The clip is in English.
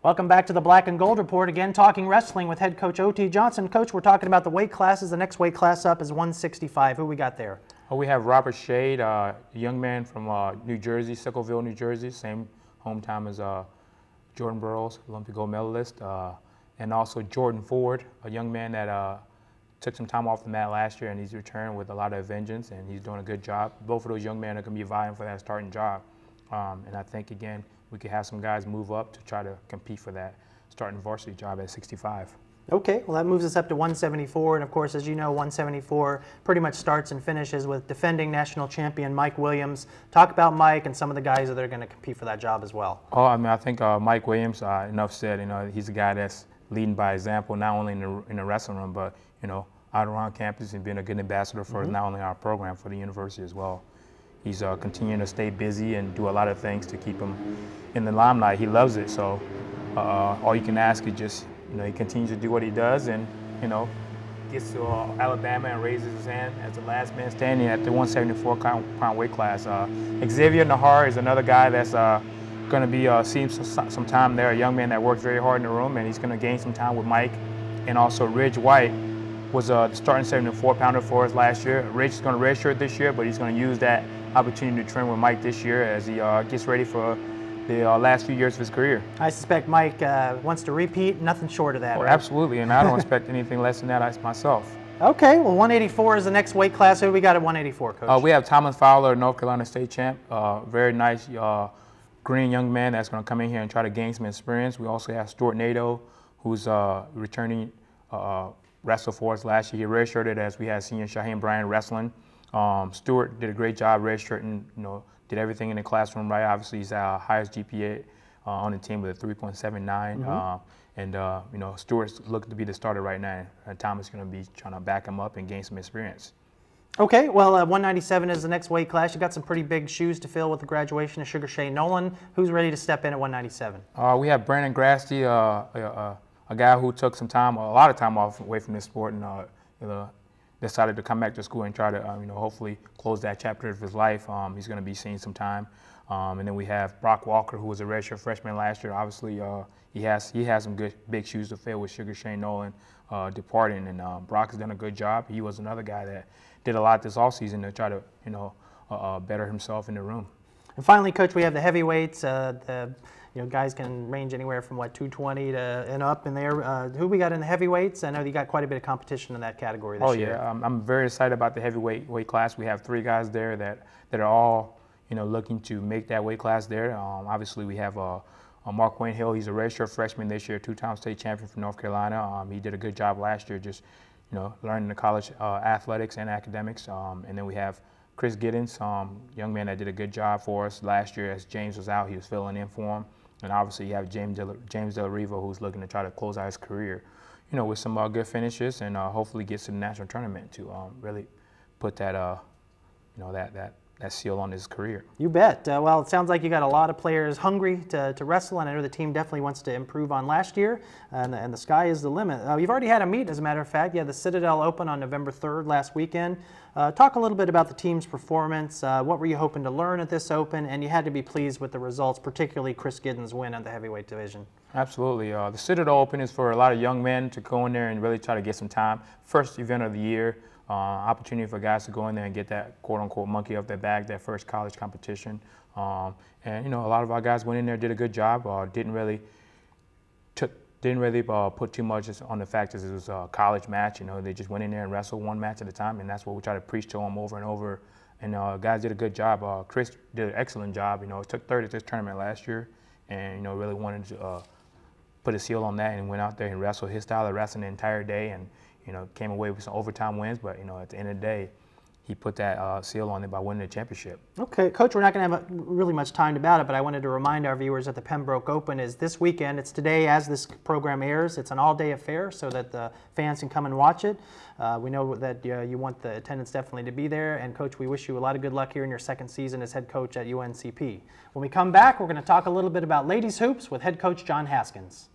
Welcome back to the Black and Gold Report. Again, talking wrestling with head coach O.T. Johnson. Coach, we're talking about the weight classes. The next weight class up is 165. Who we got there? Oh, we have Robert Shade, a young man from New Jersey, Sickleville, New Jersey, same hometown as Jordan Burroughs, Olympic gold medalist, and also Jordan Ford, a young man that took some time off the mat last year, and he's returned with a lot of vengeance, and he's doing a good job. Both of those young men are going to be vying for that starting job, and I think, again, we could have some guys move up to try to compete for that starting varsity job at 65. Okay, well that moves us up to 174, and of course, as you know, 174 pretty much starts and finishes with defending national champion Mike Williams. Talk about Mike and some of the guys that are going to compete for that job as well. Oh, I mean, I think Mike Williams, enough said, you know, he's a guy that's leading by example, not only in the wrestling room, but, you know, out around campus and being a good ambassador for not only our program, for the university as well. He's continuing to stay busy and do a lot of things to keep him in the limelight. He loves it, so all you can ask is just, you know, he continues to do what he does and, you know, gets to Alabama and raises his hand as the last man standing at the 174-pound weight class. Xavier Nahar is another guy that's going to be seeing some time there, a young man that works very hard in the room, and he's going to gain some time with Mike. And also Ridge White was the starting 74-pounder for us last year. Ridge is going to redshirt this year, but he's going to use that opportunity to train with Mike this year as he gets ready for the last few years of his career. I suspect Mike wants to repeat, nothing short of that. Well, right? Absolutely, and I don't expect anything less than that myself. Okay, well 184 is the next weight class. Who do we got at 184, Coach? We have Thomas Fowler, North Carolina State champ. Very nice green young man that's going to come in here and try to gain some experience. We also have Stuart Nadeau, who's returning wrestle for us last year. He redshirted as we had senior Shaheen Bryan wrestling. Stuart did a great job redshirting, you know, did everything in the classroom right. Obviously, he's our highest GPA on the team with a 3.79. You know, Stuart's looking to be the starter right now, and Thomas is going to be trying to back him up and gain some experience. Okay, well, 197 is the next weight class. You got some pretty big shoes to fill with the graduation of Sugar Shane Nolan. Who's ready to step in at 197? We have Brandon Grasty, a guy who took some time, a lot of time off away from this sport, and you know, decided to come back to school and try to, you know, hopefully close that chapter of his life. He's going to be seeing some time. And then we have Brock Walker, who was a redshirt freshman last year. Obviously, he has some good big shoes to fill with Sugar Shane Nolan departing, and Brock has done a good job. He was another guy that did a lot this offseason to try to, you know, better himself in the room. And finally, Coach, we have the heavyweights. You know, guys can range anywhere from what 220 to and up in there. Who we got in the heavyweights? I know you got quite a bit of competition in that category this year. Oh yeah, I'm very excited about the heavyweight weight class. We have 3 guys there that are all, you know, looking to make that weight class there. Obviously, we have Mark Wayne Hill. He's a redshirt freshman this year, 2-time state champion from North Carolina. He did a good job last year, just, you know, learning the college athletics and academics. And then we have Chris Giddens, young man that did a good job for us last year as James was out. He was filling in for him. And obviously, you have James Del Rivo, who's looking to try to close out his career, you know, with some good finishes, and hopefully gets to the national tournament to really put that, you know, that seal on his career. You bet. Well, it sounds like you got a lot of players hungry to wrestle, and I know the team definitely wants to improve on last year, and the sky is the limit. You've already had a meet, as a matter of fact. You had the Citadel Open on November 3rd last weekend. Talk a little bit about the team's performance. What were you hoping to learn at this Open? And you had to be pleased with the results, particularly Chris Giddens' win at the heavyweight division. Absolutely. The Citadel Open is for a lot of young men to go in there and really try to get some time. First event of the year. Opportunity for guys to go in there and get that quote-unquote monkey off their back, that first college competition. And you know, a lot of our guys went in there, did a good job. Didn't really put too much on the fact that it was a college match. You know, they just went in there and wrestled one match at a time, and that's what we try to preach to them over and over. And guys did a good job. Chris did an excellent job. You know, took third at this tournament last year, and you know, really wanted to put a seal on that, and went out there and wrestled his style of wrestling the entire day, and you know, came away with some overtime wins. But you know, at the end of the day, he put that seal on it by winning the championship. Okay, Coach, we're not going to have really much time about it, but I wanted to remind our viewers that the Pembroke Open is this weekend. It's today as this program airs. It's an all-day affair so that the fans can come and watch it. We know that you want the attendance definitely to be there, and Coach, we wish you a lot of good luck here in your second season as head coach at UNCP. When we come back, we're going to talk a little bit about ladies hoops with head coach John Haskins.